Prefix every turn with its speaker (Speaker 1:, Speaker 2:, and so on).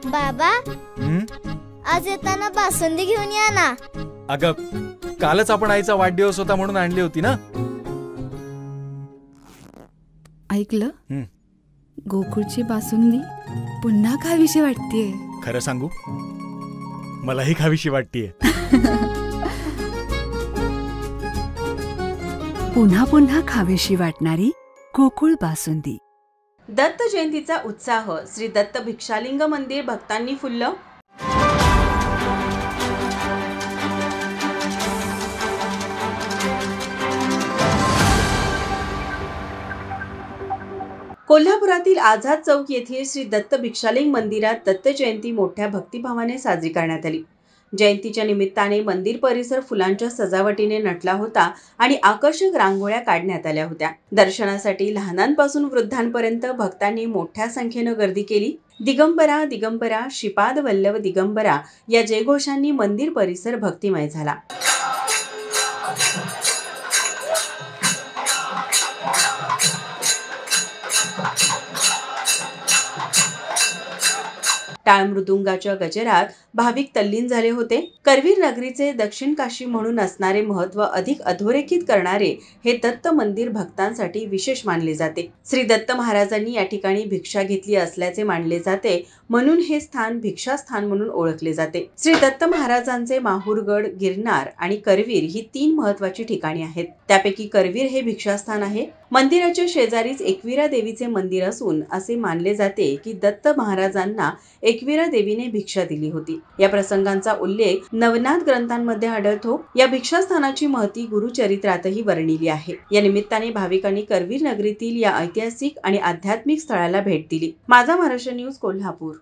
Speaker 1: बाबा,
Speaker 2: हं?
Speaker 1: आज येताना बासुंदी घेऊन या ना.
Speaker 2: अगं, कालच आपण आईचा वाढदिवस होता म्हणून आणली होती ना.
Speaker 3: ऐकलं?
Speaker 2: हं.
Speaker 3: गोकुळची बासुंदी पुन्हा खावीशी वाटतेय.
Speaker 2: खरं सांगू, मलाही खावीशी वाटतेय.
Speaker 3: पुन्हा पुन्हा खावीशी वाटणारी गोकुळ बासुंदी.
Speaker 4: दत्त जयंतीचा उत्साह श्री दत्त भिक्षालिंग मंदिर भक्तांनी फुललं. कोल्हापुरातील आझाद चौक येथील श्री दत्त भिक्षालिंग मंदिरात दत्त जयंती मोठ्या भक्तिभावाने साजरी करण्यात आली. जयंतीच्या निमित्ताने मंदिर परिसर फुलांच्या सजावटीने नटला होता आणि आकर्षक रांगोळ्या काढण्यात आल्या होत्या. दर्शनासाठी लहानांपासून वृद्धांपर्यंत भक्तांनी मोठ्या संख्येनं गर्दी केली. दिगंबरा दिगंबरा श्रीपाद वल्लभ दिगंबरा या जयघोषांनी मंदिर परिसर भक्तिमय झाला. टाळ मृदुंगाच्या गजरात भाविक तल्लीन झाले होते. करवीर नगरीचे दक्षिण काशी म्हणून असणारे महत्व अधिक अधोरेखित करणारे हे दत्त मंदिर भक्तांसाठी विशेष मानले जाते. श्री दत्त महाराजांनी या ठिकाणी भिक्षा घेतली असल्याचे मानले जाते, म्हणून हे स्थान भिक्षास्थान म्हणून ओळखले जाते. श्री दत्त महाराजांचे माहूरगड, गिरनार आणि करवीर ही 3 महत्वाची ठिकाणी आहेत. त्यापैकी करवीर हे भिक्षास्थान आहे. मंदिराच्या शेजारीच एकविरा देवीचे मंदिर असून असे मानले जाते की दत्त महाराजांना एकविरा देवीने भिक्षा दिली होती. या प्रसंगांचा उल्लेख नवनाथ ग्रंथांमध्ये आढळतो. या भिक्षास्थानाची महती गुरुचरित्रातही वर्णिली आहे. या निमित्ताने भाविकांनी करवीर नगरीतील या ऐतिहासिक आणि आध्यात्मिक स्थळाला भेट दिली. माझा महाराष्ट्र न्यूज, कोल्हापूर.